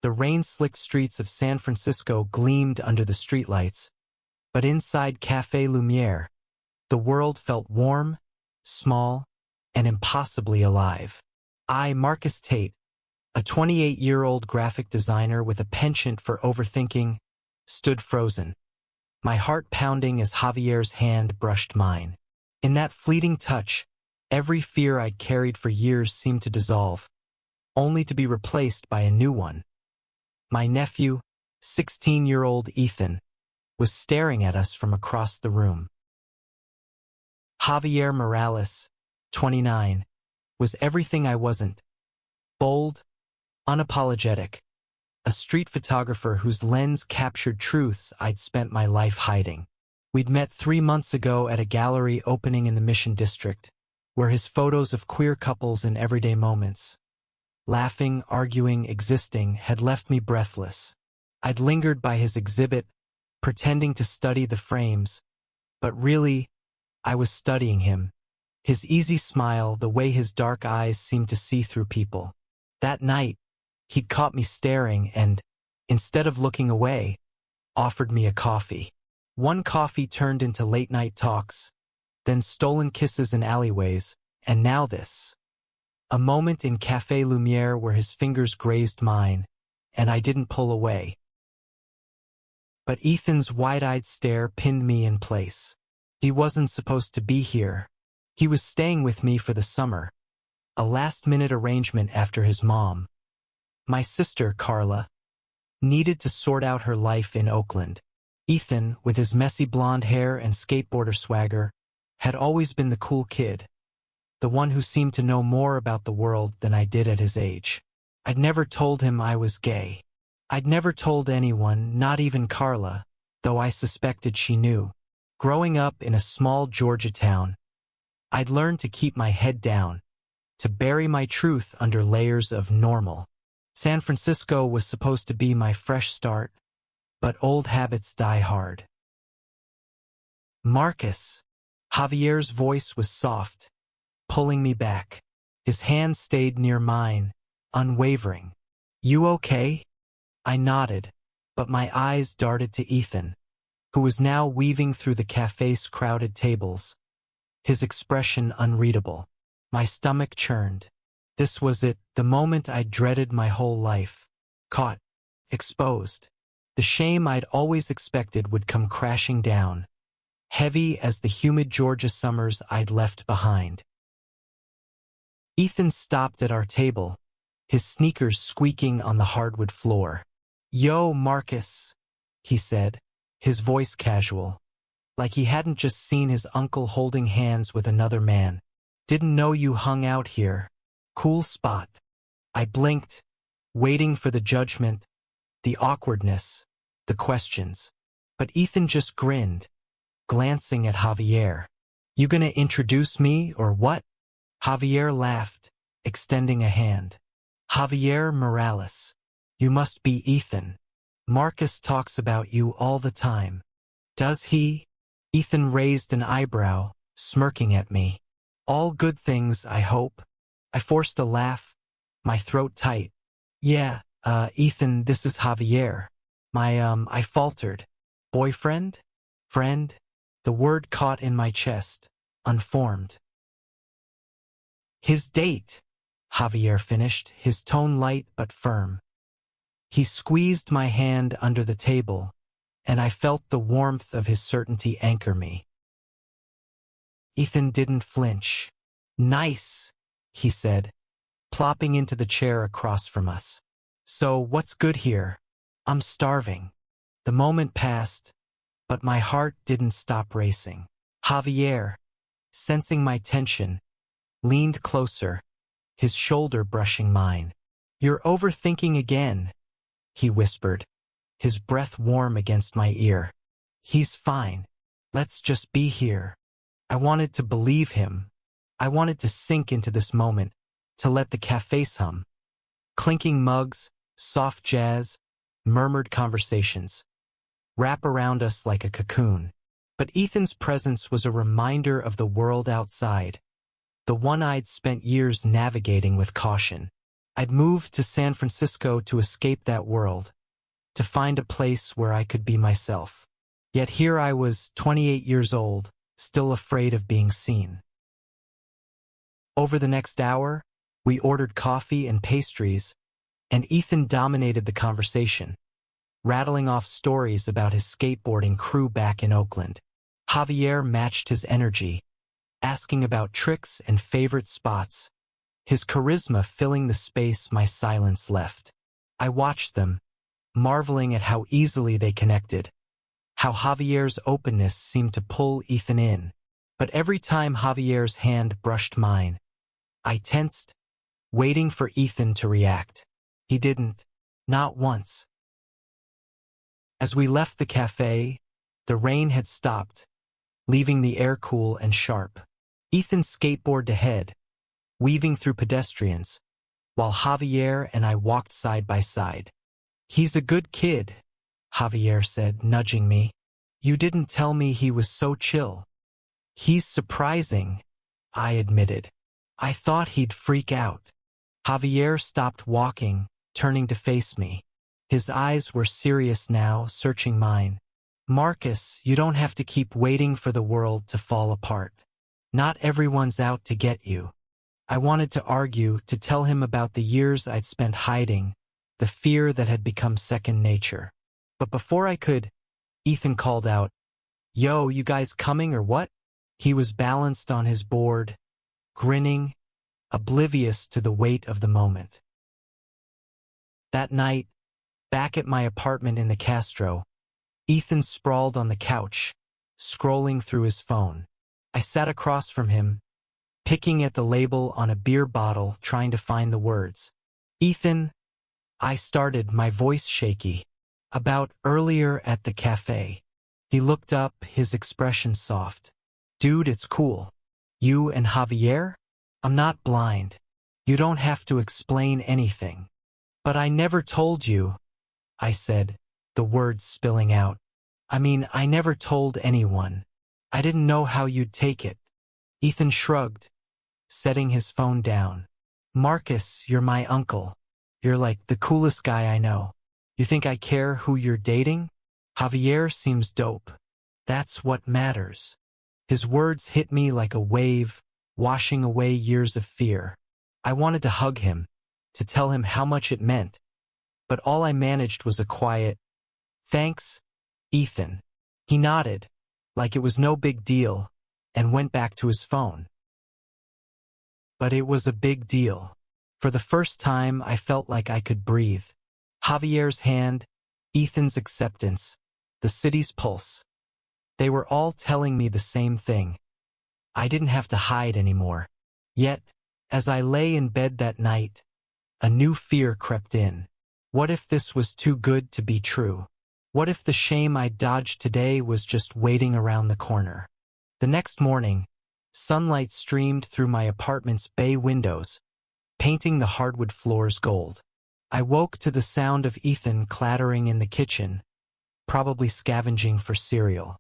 The rain-slicked streets of San Francisco gleamed under the streetlights, but inside Café Lumière, the world felt warm, small, and impossibly alive. I, Marcus Tate, a 28-year-old graphic designer with a penchant for overthinking, stood frozen, my heart pounding as Javier's hand brushed mine. In that fleeting touch, every fear I'd carried for years seemed to dissolve, only to be replaced by a new one. My nephew, 16-year-old Ethan, was staring at us from across the room. Javier Morales, 29, was everything I wasn't. Bold, unapologetic, a street photographer whose lens captured truths I'd spent my life hiding. We'd met 3 months ago at a gallery opening in the Mission District, where his photos of queer couples in everyday moments, laughing, arguing, existing, had left me breathless. I'd lingered by his exhibit, pretending to study the frames, but really, I was studying him. His easy smile, the way his dark eyes seemed to see through people. That night, he'd caught me staring and, instead of looking away, offered me a coffee. One coffee turned into late-night talks, then stolen kisses in alleyways, and now this. A moment in Café Lumière where his fingers grazed mine, and I didn't pull away. But Ethan's wide-eyed stare pinned me in place. He wasn't supposed to be here. He was staying with me for the summer, a last-minute arrangement after his mom, my sister, Carla, needed to sort out her life in Oakland. Ethan, with his messy blonde hair and skateboarder swagger, had always been the cool kid, the one who seemed to know more about the world than I did at his age. I'd never told him I was gay. I'd never told anyone, not even Carla, though I suspected she knew. Growing up in a small Georgia town, I'd learned to keep my head down, to bury my truth under layers of normal. San Francisco was supposed to be my fresh start, but old habits die hard. Marcus. Javier's voice was soft, pulling me back. His hand stayed near mine, unwavering. You okay? I nodded, but my eyes darted to Ethan, who was now weaving through the cafe's crowded tables, his expression unreadable. My stomach churned. This was it, the moment I'd dreaded my whole life. Caught, exposed. The shame I'd always expected would come crashing down, heavy as the humid Georgia summers I'd left behind. Ethan stopped at our table, his sneakers squeaking on the hardwood floor. Yo, Marcus, he said, his voice casual, like he hadn't just seen his uncle holding hands with another man. Didn't know you hung out here. Cool spot. I blinked, waiting for the judgment, the awkwardness, the questions. But Ethan just grinned, glancing at Javier. You gonna introduce me or what? Javier laughed, extending a hand. Javier Morales. You must be Ethan. Marcus talks about you all the time. Does he? Ethan raised an eyebrow, smirking at me. All good things, I hope. I forced a laugh, my throat tight. Yeah, Ethan, this is Javier. I faltered. Boyfriend? Friend? The word caught in my chest, unformed. His date, Javier finished, his tone light but firm. He squeezed my hand under the table, and I felt the warmth of his certainty anchor me. Ethan didn't flinch. Nice, he said, plopping into the chair across from us. So what's good here? I'm starving. The moment passed, but my heart didn't stop racing. Javier, sensing my tension, leaned closer, his shoulder brushing mine. You're overthinking again, he whispered, his breath warm against my ear. He's fine. Let's just be here. I wanted to believe him. I wanted to sink into this moment, to let the cafes hum. Clinking mugs, soft jazz, murmured conversations wrap around us like a cocoon. But Ethan's presence was a reminder of the world outside, the one I'd spent years navigating with caution. I'd moved to San Francisco to escape that world, to find a place where I could be myself. Yet here I was, 28 years old, still afraid of being seen. Over the next hour, we ordered coffee and pastries, and Ethan dominated the conversation, rattling off stories about his skateboarding crew back in Oakland. Javier matched his energy, asking about tricks and favorite spots, his charisma filling the space my silence left. I watched them, marveling at how easily they connected, how Javier's openness seemed to pull Ethan in. But every time Javier's hand brushed mine, I tensed, waiting for Ethan to react. He didn't, not once. As we left the cafe, the rain had stopped, leaving the air cool and sharp. Ethan skateboarded ahead, weaving through pedestrians, while Javier and I walked side by side. "He's a good kid," Javier said, nudging me. "You didn't tell me he was so chill." "He's surprising," I admitted. "I thought he'd freak out." Javier stopped walking, turning to face me. His eyes were serious now, searching mine. "Marcus, you don't have to keep waiting for the world to fall apart. Not everyone's out to get you." I wanted to argue, to tell him about the years I'd spent hiding, the fear that had become second nature. But before I could, Ethan called out, "Yo, you guys coming or what?" He was balanced on his board, grinning, oblivious to the weight of the moment. That night, back at my apartment in the Castro, Ethan sprawled on the couch, scrolling through his phone. I sat across from him, picking at the label on a beer bottle, trying to find the words. "Ethan," I started, my voice shaky, "about earlier at the cafe." He looked up, his expression soft. "Dude, it's cool. You and Javier? I'm not blind. You don't have to explain anything." "But I never told you," I said, the words spilling out. I never told anyone. I didn't know how you'd take it." Ethan shrugged, setting his phone down. "Marcus, you're my uncle. You're like the coolest guy I know. You think I care who you're dating? Javier seems dope. That's what matters." His words hit me like a wave, washing away years of fear. I wanted to hug him, to tell him how much it meant, but all I managed was a quiet, "Thanks, Ethan." He nodded, like it was no big deal, and went back to his phone. But it was a big deal. For the first time, I felt like I could breathe. Javier's hand, Ethan's acceptance, the city's pulse. They were all telling me the same thing. I didn't have to hide anymore. Yet, as I lay in bed that night, a new fear crept in. What if this was too good to be true? What if the shame I dodged today was just waiting around the corner? The next morning, sunlight streamed through my apartment's bay windows, painting the hardwood floors gold. I woke to the sound of Ethan clattering in the kitchen, probably scavenging for cereal.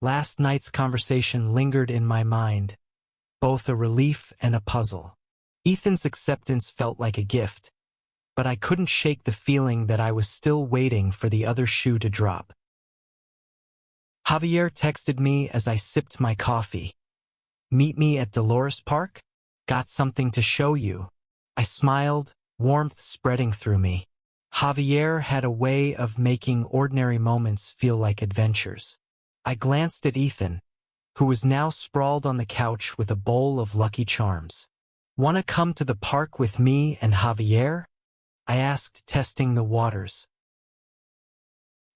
Last night's conversation lingered in my mind, both a relief and a puzzle. Ethan's acceptance felt like a gift, but I couldn't shake the feeling that I was still waiting for the other shoe to drop. Javier texted me as I sipped my coffee. "Meet me at Dolores Park? Got something to show you." I smiled, warmth spreading through me. Javier had a way of making ordinary moments feel like adventures. I glanced at Ethan, who was now sprawled on the couch with a bowl of Lucky Charms. "Wanna come to the park with me and Javier?" I asked, testing the waters.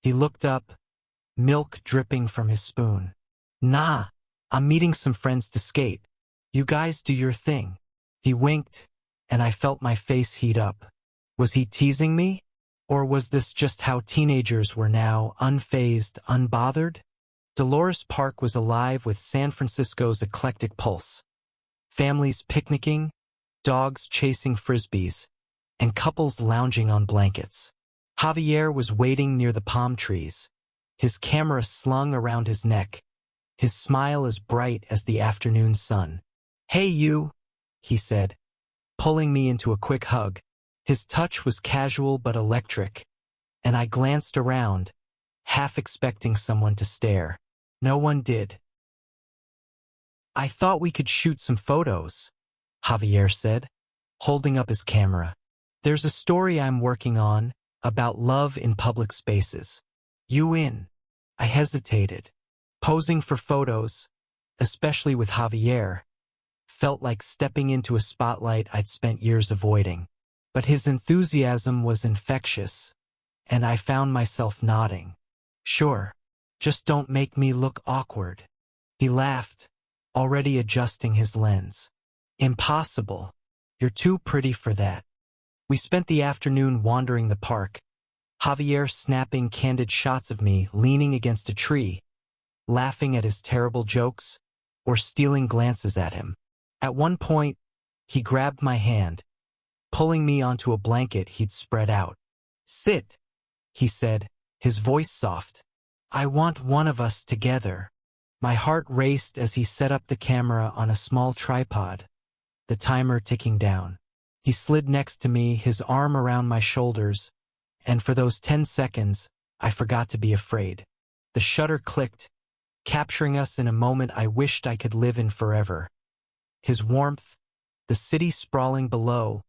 He looked up, milk dripping from his spoon. "Nah, I'm meeting some friends to skate. You guys do your thing." He winked, and I felt my face heat up. Was he teasing me? Or was this just how teenagers were now, unfazed, unbothered? Dolores Park was alive with San Francisco's eclectic pulse. Families picnicking, dogs chasing frisbees, and couples lounging on blankets. Javier was waiting near the palm trees, his camera slung around his neck, his smile as bright as the afternoon sun. "Hey you," he said, pulling me into a quick hug, His touch was casual but electric, and I glanced around, half expecting someone to stare. No one did. "I thought we could shoot some photos," Javier said, holding up his camera. "There's a story I'm working on about love in public spaces. You in?" I hesitated. Posing for photos, especially with Javier, felt like stepping into a spotlight I'd spent years avoiding. But his enthusiasm was infectious, and I found myself nodding. "Sure, just don't make me look awkward." He laughed, already adjusting his lens. "Impossible. You're too pretty for that." We spent the afternoon wandering the park, Javier snapping candid shots of me leaning against a tree, laughing at his terrible jokes, or stealing glances at him. At one point, he grabbed my hand, pulling me onto a blanket he'd spread out. "Sit," he said, his voice soft. "I want one of us together." My heart raced as he set up the camera on a small tripod, the timer ticking down. He slid next to me, his arm around my shoulders, and for those 10 seconds, I forgot to be afraid. The shutter clicked, capturing us in a moment I wished I could live in forever. His warmth, the city sprawling below,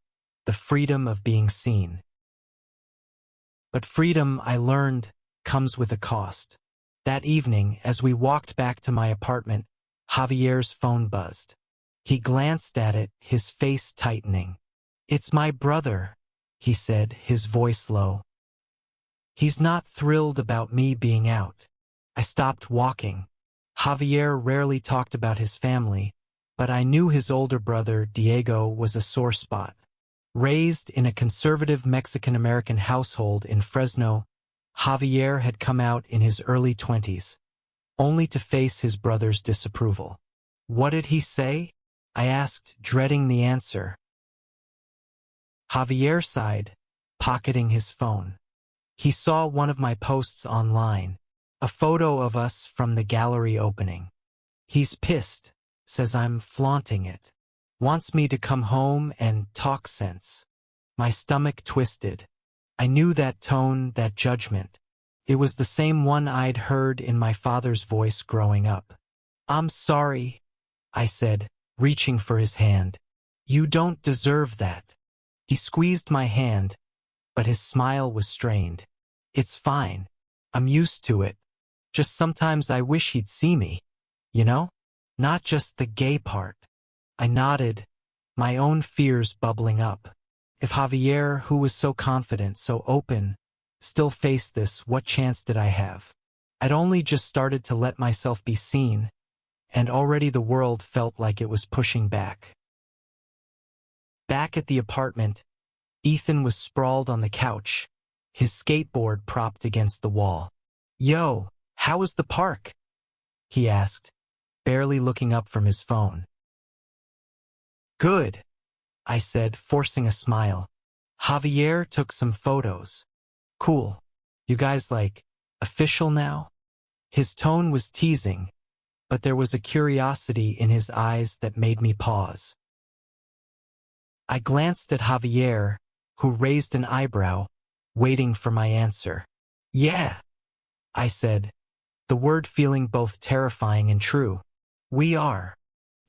the freedom of being seen. But freedom, I learned, comes with a cost. That evening, as we walked back to my apartment, Javier's phone buzzed. He glanced at it, his face tightening. "It's my brother," he said, his voice low. "He's not thrilled about me being out." I stopped walking. Javier rarely talked about his family, but I knew his older brother, Diego, was a sore spot. Raised in a conservative Mexican-American household in Fresno, Javier had come out in his early 20s, only to face his brother's disapproval. "What did he say?" I asked, dreading the answer. Javier sighed, pocketing his phone. He saw one of my posts online, a photo of us from the gallery opening. "He's pissed, says I'm flaunting it. Wants me to come home and talk sense." My stomach twisted. I knew that tone, that judgment. It was the same one I'd heard in my father's voice growing up. "I'm sorry," I said, reaching for his hand. "You don't deserve that." He squeezed my hand, but his smile was strained. "It's fine. I'm used to it. Just sometimes I wish he'd see me. You know? Not just the gay part." I nodded, my own fears bubbling up. If Javier, who was so confident, so open, still faced this, what chance did I have? I'd only just started to let myself be seen, and already the world felt like it was pushing back. Back at the apartment, Ethan was sprawled on the couch, his skateboard propped against the wall. "Yo, how was the park?" he asked, barely looking up from his phone. "Good," I said, forcing a smile. "Javier took some photos." "Cool. You guys official now?" His tone was teasing, but there was a curiosity in his eyes that made me pause. I glanced at Javier, who raised an eyebrow, waiting for my answer. "Yeah," I said, the word feeling both terrifying and true. "We are."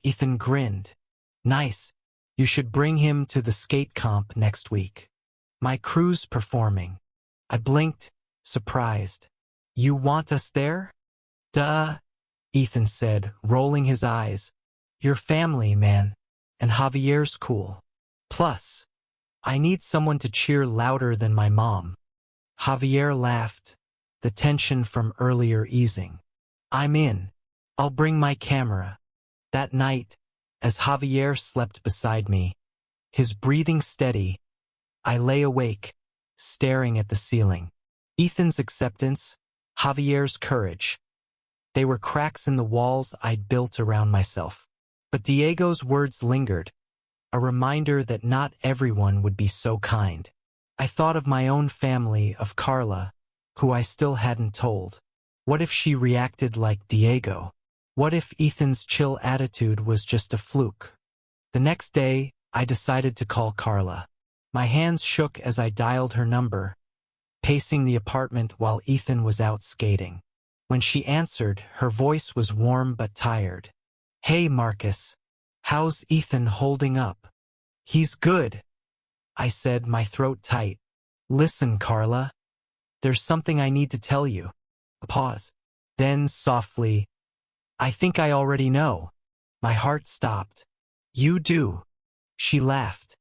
Ethan grinned. "Nice. You should bring him to the skate comp next week. My crew's performing." I blinked, surprised. "You want us there?" "Duh," Ethan said, rolling his eyes. "Your family, man. And Javier's cool. Plus, I need someone to cheer louder than my mom." Javier laughed, the tension from earlier easing. "I'm in. I'll bring my camera." That night, as Javier slept beside me, his breathing steady, I lay awake, staring at the ceiling. Ethan's acceptance, Javier's courage. They were cracks in the walls I'd built around myself. But Diego's words lingered, a reminder that not everyone would be so kind. I thought of my own family, of Carla, who I still hadn't told. What if she reacted like Diego? What if Ethan's chill attitude was just a fluke? The next day, I decided to call Carla. My hands shook as I dialed her number, pacing the apartment while Ethan was out skating. When she answered, her voice was warm but tired. "Hey, Marcus. How's Ethan holding up?" "He's good," I said, my throat tight. "Listen, Carla. There's something I need to tell you." A pause. Then, softly, "I think I already know." My heart stopped. "You do." She laughed,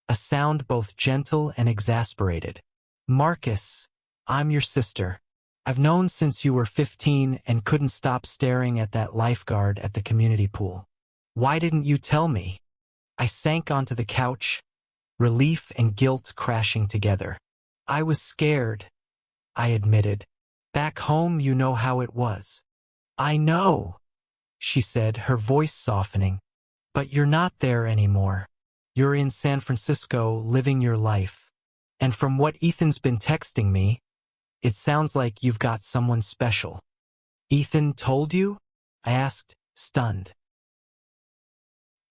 a sound both gentle and exasperated. "Marcus, I'm your sister. I've known since you were 15 and couldn't stop staring at that lifeguard at the community pool. Why didn't you tell me?" I sank onto the couch, relief and guilt crashing together. "I was scared," I admitted. "Back home, you know how it was." "I know," she said, her voice softening. "But you're not there anymore. You're in San Francisco living your life. And from what Ethan's been texting me, it sounds like you've got someone special." "Ethan told you?" I asked, stunned.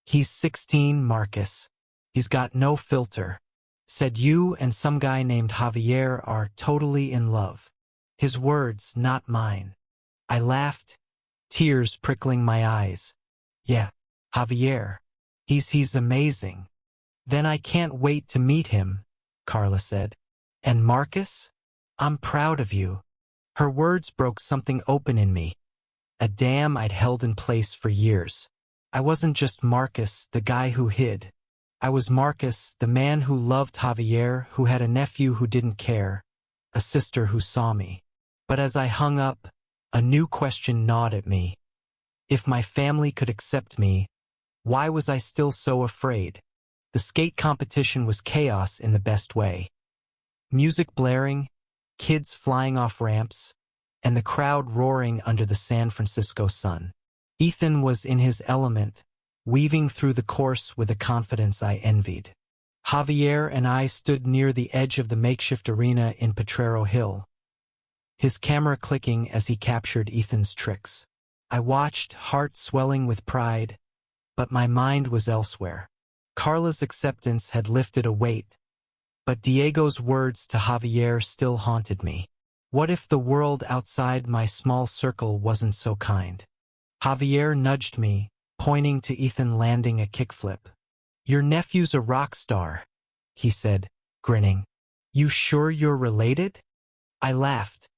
"He's 16, Marcus. He's got no filter. Said you and some guy named Javier are totally in love. His words, not mine." I laughed, tears prickling my eyes. "Yeah, Javier. He's amazing." "Then I can't wait to meet him," Carla said. "And Marcus? I'm proud of you." Her words broke something open in me, a dam I'd held in place for years. I wasn't just Marcus, the guy who hid. I was Marcus, the man who loved Javier, who had a nephew who didn't care, a sister who saw me. But as I hung up, a new question gnawed at me. If my family could accept me, why was I still so afraid? The skate competition was chaos in the best way. Music blaring, kids flying off ramps, and the crowd roaring under the San Francisco sun. Ethan was in his element, weaving through the course with a confidence I envied. Javier and I stood near the edge of the makeshift arena in Potrero Hill, his camera clicking as he captured Ethan's tricks. I watched, heart swelling with pride, but my mind was elsewhere. Carla's acceptance had lifted a weight, but Diego's words to Javier still haunted me. What if the world outside my small circle wasn't so kind? Javier nudged me, pointing to Ethan landing a kickflip. "Your nephew's a rock star," he said, grinning. "You sure you're related?" I laughed,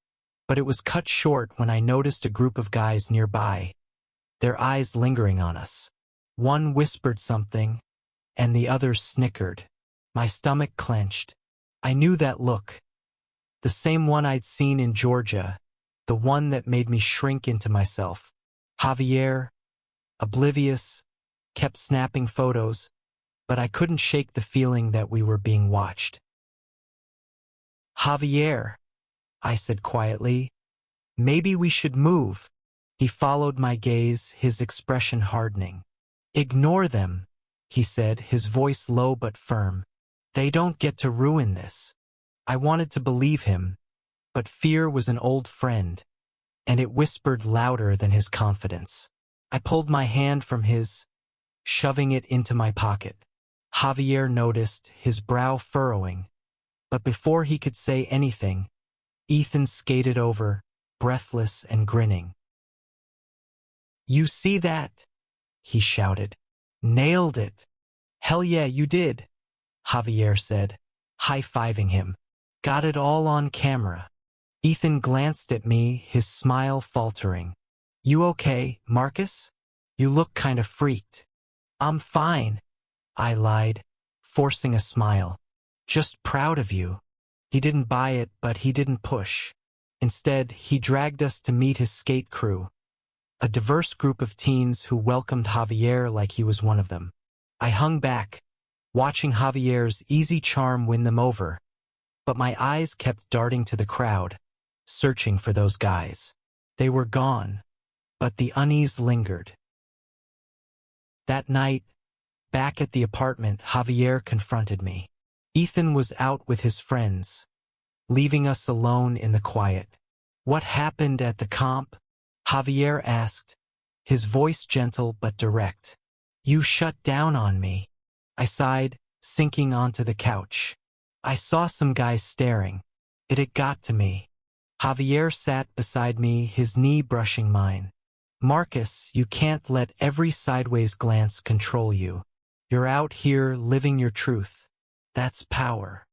but it was cut short when I noticed a group of guys nearby, their eyes lingering on us. One whispered something, and the others snickered. My stomach clenched. I knew that look. The same one I'd seen in Georgia, the one that made me shrink into myself. Javier, oblivious, kept snapping photos, but I couldn't shake the feeling that we were being watched. "Javier," I said quietly, "maybe we should move." He followed my gaze, his expression hardening. "Ignore them," he said, his voice low but firm. "They don't get to ruin this." I wanted to believe him, but fear was an old friend, and it whispered louder than his confidence. I pulled my hand from his, shoving it into my pocket. Javier noticed, his brow furrowing, but before he could say anything, Ethan skated over, breathless and grinning. "You see that?" he shouted. "Nailed it." "Hell yeah, you did," Javier said, high-fiving him. "Got it all on camera." Ethan glanced at me, his smile faltering. "You okay, Marcus? You look kind of freaked." "I'm fine," I lied, forcing a smile. "Just proud of you." He didn't buy it, but he didn't push. Instead, he dragged us to meet his skate crew, a diverse group of teens who welcomed Javier like he was one of them. I hung back, watching Javier's easy charm win them over, but my eyes kept darting to the crowd, searching for those guys. They were gone, but the unease lingered. That night, back at the apartment, Javier confronted me. Ethan was out with his friends, leaving us alone in the quiet. "What happened at the comp?" Javier asked, his voice gentle but direct. "You shut down on me." I sighed, sinking onto the couch. I saw some guys staring. It got to me. Javier sat beside me, his knee brushing mine. Marcus, you can't let every sideways glance control you. You're out here living your truth. That's power.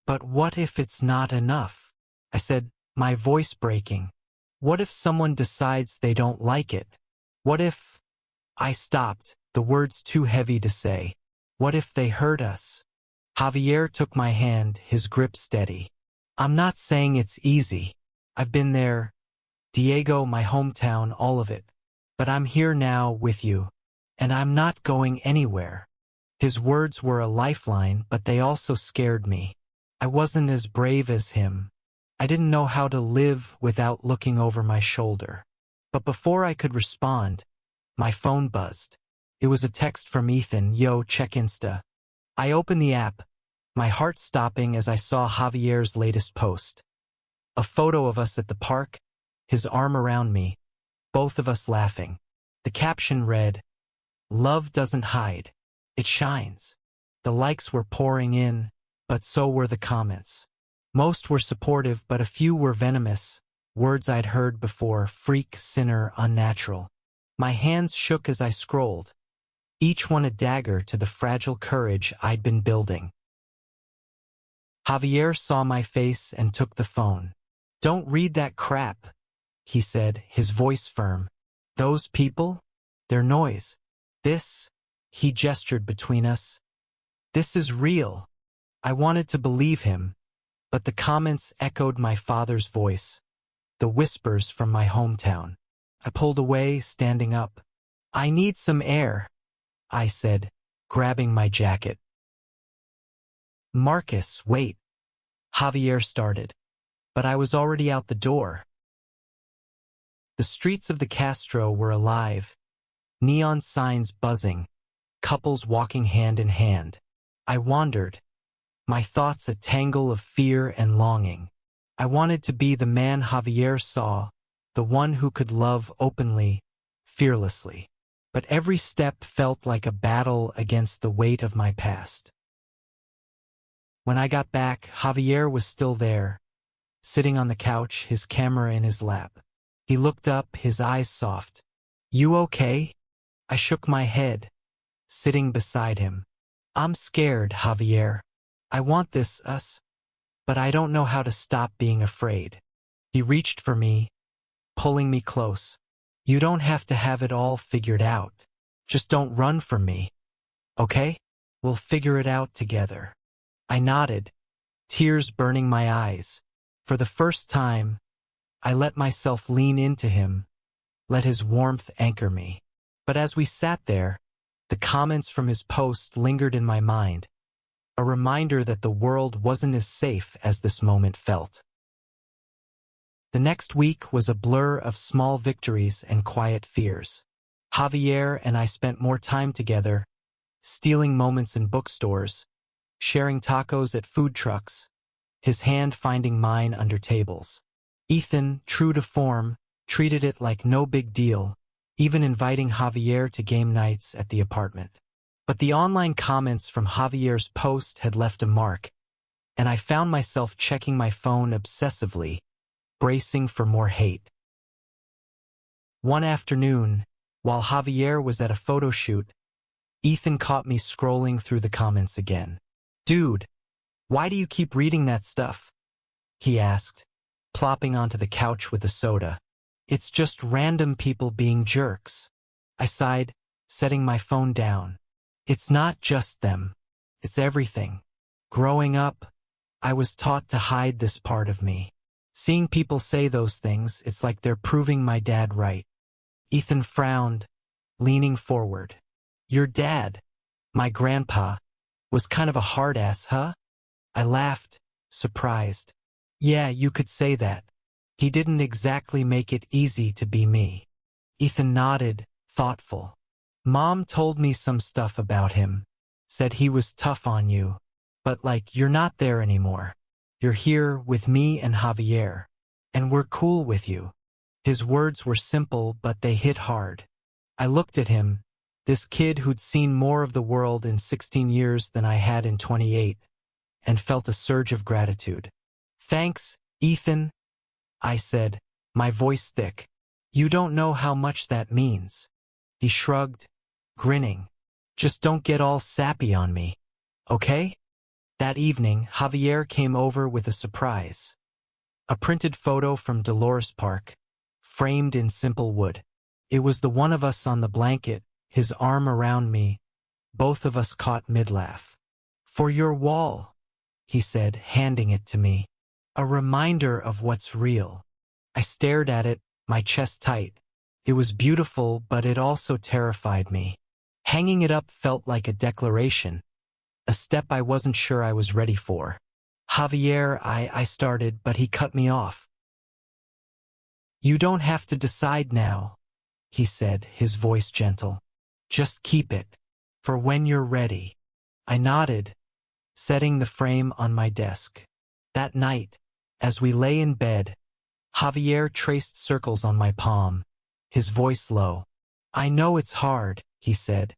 But what if it's not enough? I said, my voice breaking. What if someone decides they don't like it? What if... I stopped, the words too heavy to say. What if they hurt us? Javier took my hand, his grip steady. I'm not saying it's easy. I've been there. Diego, my hometown, all of it. But I'm here now with you. And I'm not going anywhere. His words were a lifeline, but they also scared me. I wasn't as brave as him. I didn't know how to live without looking over my shoulder. But before I could respond, my phone buzzed. It was a text from Ethan, yo, check Insta. I opened the app, my heart stopping as I saw Javier's latest post. A photo of us at the park, his arm around me, both of us laughing. The caption read, "Love doesn't hide, it shines." The likes were pouring in, but so were the comments. Most were supportive, but a few were venomous, words I'd heard before, freak, sinner, unnatural. My hands shook as I scrolled, each one a dagger to the fragile courage I'd been building. Javier saw my face and took the phone. "Don't read that crap," he said, his voice firm. "Those people? They're noise. This," he gestured between us, "this is real." I wanted to believe him, but the comments echoed my father's voice, the whispers from my hometown. I pulled away, standing up. "I need some air," I said, grabbing my jacket. "Marcus, wait," Javier started, but I was already out the door. The streets of the Castro were alive, neon signs buzzing, couples walking hand in hand. I wandered, my thoughts a tangle of fear and longing. I wanted to be the man Javier saw, the one who could love openly, fearlessly. But every step felt like a battle against the weight of my past. When I got back, Javier was still there, sitting on the couch, his camera in his lap. He looked up, his eyes soft. "You okay?" I shook my head, sitting beside him. "I'm scared, Javier. I want us, but I don't know how to stop being afraid." He reached for me, pulling me close. "You don't have to have it all figured out. Just don't run from me. Okay? We'll figure it out together." I nodded, tears burning my eyes. For the first time, I let myself lean into him, let his warmth anchor me. But as we sat there, the comments from his post lingered in my mind, a reminder that the world wasn't as safe as this moment felt. The next week was a blur of small victories and quiet fears. Javier and I spent more time together, stealing moments in bookstores, sharing tacos at food trucks, his hand finding mine under tables. Ethan, true to form, treated it like no big deal, even inviting Javier to game nights at the apartment. But the online comments from Javier's post had left a mark, and I found myself checking my phone obsessively, bracing for more hate. One afternoon, while Javier was at a photo shoot, Ethan caught me scrolling through the comments again. "Dude, why do you keep reading that stuff?" he asked, plopping onto the couch with a soda. "It's just random people being jerks." I sighed, setting my phone down. "It's not just them. It's everything. Growing up, I was taught to hide this part of me. Seeing people say those things, it's like they're proving my dad right." Ethan frowned, leaning forward. "Your dad, my grandpa, was kind of a hard ass, huh?" I laughed, surprised. "Yeah, you could say that. He didn't exactly make it easy to be me." Ethan nodded, thoughtful. "Mom told me some stuff about him. Said he was tough on you. But like, you're not there anymore. You're here with me and Javier. And we're cool with you." His words were simple, but they hit hard. I looked at him, this kid who'd seen more of the world in 16 years than I had in 28, and felt a surge of gratitude. "Thanks, Ethan," I said, my voice thick. "You don't know how much that means." He shrugged, grinning. "Just don't get all sappy on me, okay?" That evening, Javier came over with a surprise. A printed photo from Dolores Park, framed in simple wood. It was the one of us on the blanket, his arm around me, both of us caught mid-laugh. "For your wall," he said, handing it to me. "A reminder of what's real." I stared at it, my chest tight. It was beautiful, but it also terrified me. Hanging it up felt like a declaration, a step I wasn't sure I was ready for. "Javier," I started, but he cut me off. "You don't have to decide now," he said, his voice gentle. "Just keep it, for when you're ready." I nodded, setting the frame on my desk. That night, as we lay in bed, Javier traced circles on my palm, his voice low. "I know it's hard," he said,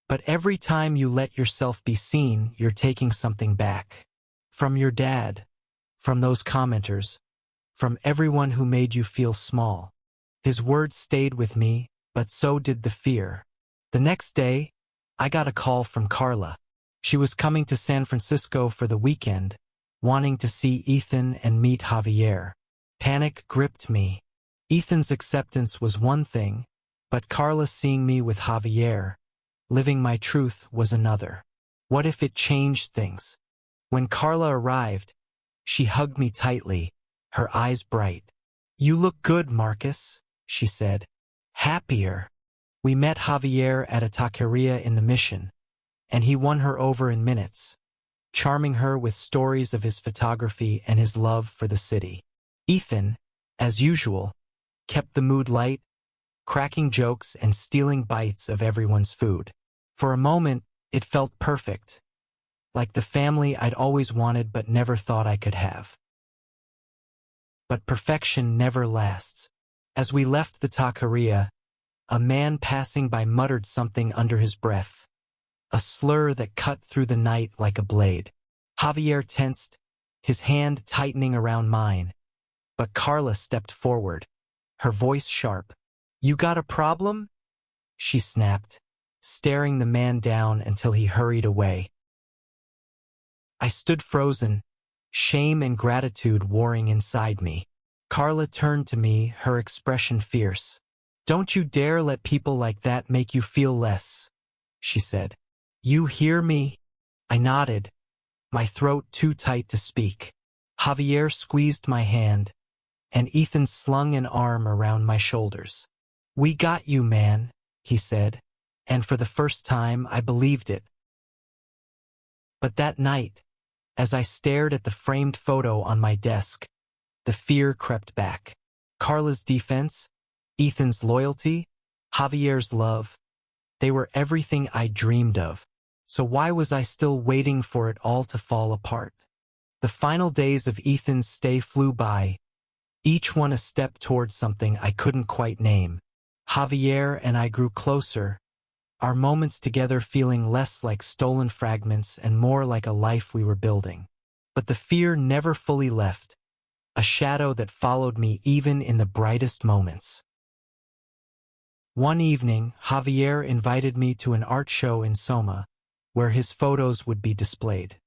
"but every time you let yourself be seen, you're taking something back. From your dad, from those commenters, from everyone who made you feel small." His words stayed with me, but so did the fear. The next day, I got a call from Carla. She was coming to San Francisco for the weekend, wanting to see Ethan and meet Javier. Panic gripped me. Ethan's acceptance was one thing, but Carla seeing me with Javier, living my truth, was another. What if it changed things? When Carla arrived, she hugged me tightly, her eyes bright. "You look good, Marcus," she said. "Happier." We met Javier at a taqueria in the Mission, and he won her over in minutes, charming her with stories of his photography and his love for the city. Ethan, as usual, kept the mood light, cracking jokes and stealing bites of everyone's food. For a moment, it felt perfect, like the family I'd always wanted but never thought I could have. But perfection never lasts. As we left the taqueria, a man passing by muttered something under his breath, a slur that cut through the night like a blade. Javier tensed, his hand tightening around mine, but Carla stepped forward, her voice sharp. "You got a problem?" she snapped, staring the man down until he hurried away. I stood frozen, shame and gratitude warring inside me. Carla turned to me, her expression fierce. "Don't you dare let people like that make you feel less," she said. "You hear me?" I nodded, my throat too tight to speak. Javier squeezed my hand, and Ethan slung an arm around my shoulders. "We got you, man," he said, and for the first time I believed it. But that night, as I stared at the framed photo on my desk, the fear crept back. Carla's defense, Ethan's loyalty, Javier's love, they were everything I dreamed of. So why was I still waiting for it all to fall apart? The final days of Ethan's stay flew by, each one a step toward something I couldn't quite name. Javier and I grew closer, our moments together feeling less like stolen fragments and more like a life we were building. But the fear never fully left, a shadow that followed me even in the brightest moments. One evening, Javier invited me to an art show in Soma, where his photos would be displayed.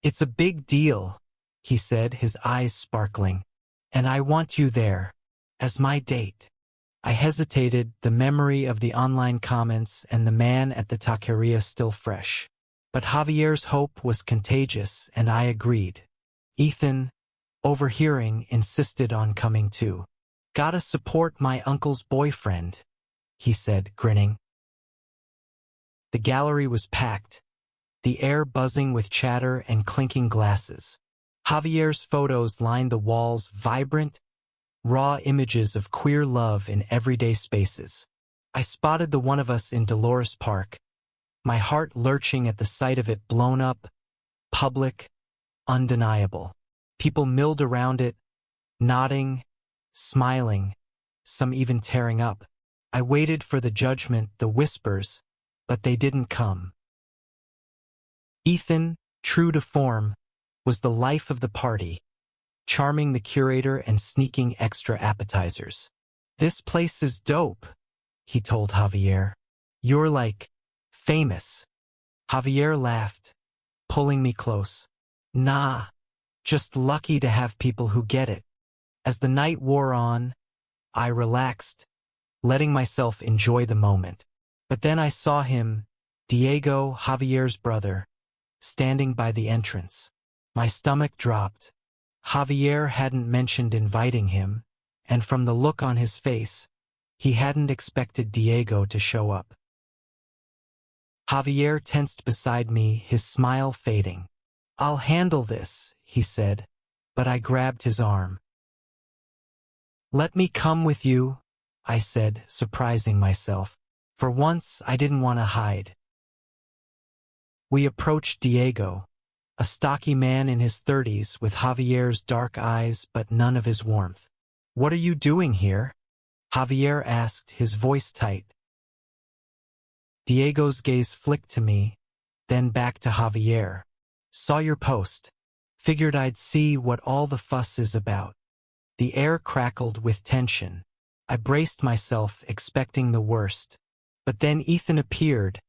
"It's a big deal," he said, his eyes sparkling, "and I want you there, as my date." I hesitated, the memory of the online comments and the man at the taqueria still fresh. But Javier's hope was contagious, and I agreed. Ethan, overhearing, insisted on coming too. "Gotta support my uncle's boyfriend," he said, grinning. The gallery was packed, the air buzzing with chatter and clinking glasses. Javier's photos lined the walls, vibrant, raw images of queer love in everyday spaces. I spotted the one of us in Dolores Park, my heart lurching at the sight of it, blown up, public, undeniable. People milled around it, nodding, smiling, some even tearing up. I waited for the judgment, the whispers, but they didn't come. Ethan, true to form, was the life of the party, charming the curator and sneaking extra appetizers. "This place is dope," he told Javier. "You're like, famous." Javier laughed, pulling me close. "Nah, just lucky to have people who get it." As the night wore on, I relaxed, letting myself enjoy the moment. But then I saw him, Diego, Javier's brother, standing by the entrance. My stomach dropped. Javier hadn't mentioned inviting him, and from the look on his face, he hadn't expected Diego to show up. Javier tensed beside me, his smile fading. "I'll handle this," he said, but I grabbed his arm. "Let me come with you," I said, surprising myself. For once, I didn't want to hide. We approached Diego, a stocky man in his 30s with Javier's dark eyes but none of his warmth. "What are you doing here?" Javier asked, his voice tight. Diego's gaze flicked to me, then back to Javier. "Saw your post. Figured I'd see what all the fuss is about." The air crackled with tension. I braced myself, expecting the worst. But then Ethan appeared,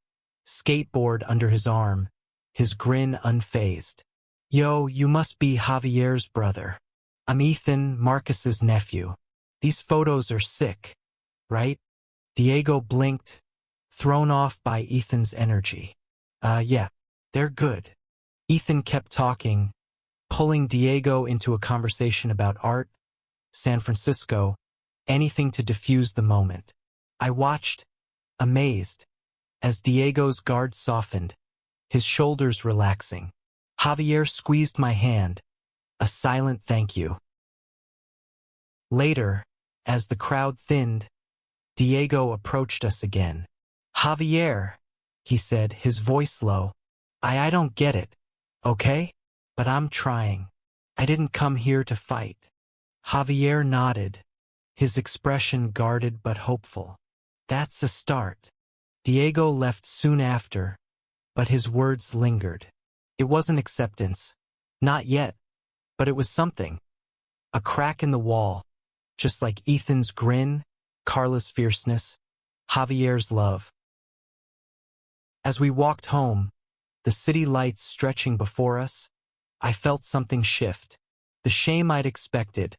skateboard under his arm, his grin unfazed. "Yo, you must be Javier's brother. I'm Ethan, Marcus's nephew. These photos are sick, right?" Diego blinked, thrown off by Ethan's energy. Yeah, they're good." Ethan kept talking, pulling Diego into a conversation about art, San Francisco, anything to diffuse the moment. I watched, amazed, as Diego's guard softened, his shoulders relaxing. Javier squeezed my hand, a silent thank you. Later, as the crowd thinned, Diego approached us again. "Javier," he said, his voice low. I don't get it, okay? But I'm trying. I didn't come here to fight." Javier nodded, his expression guarded but hopeful. "That's a start." Diego left soon after, but his words lingered. It wasn't acceptance. Not yet. But it was something. A crack in the wall, just like Ethan's grin, Carla's fierceness, Javier's love. As we walked home, the city lights stretching before us, I felt something shift. The shame I'd expected,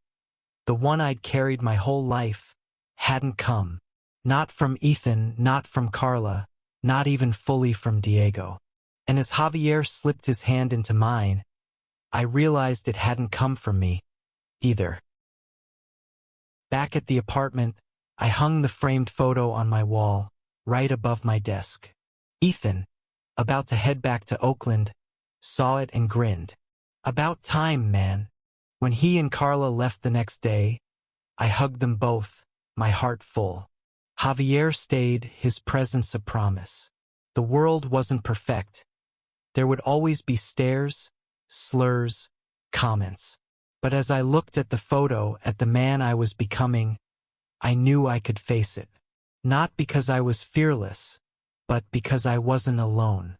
the one I'd carried my whole life, hadn't come. Not from Ethan, not from Carla, not even fully from Diego. And as Javier slipped his hand into mine, I realized it hadn't come from me, either. Back at the apartment, I hung the framed photo on my wall, right above my desk. Ethan, about to head back to Oakland, saw it and grinned. About time, man. When he and Carla left the next day, I hugged them both, my heart full. Javier stayed, his presence a promise. The world wasn't perfect. There would always be stares, slurs, comments. But as I looked at the photo, at the man I was becoming, I knew I could face it. Not because I was fearless, but because I wasn't alone.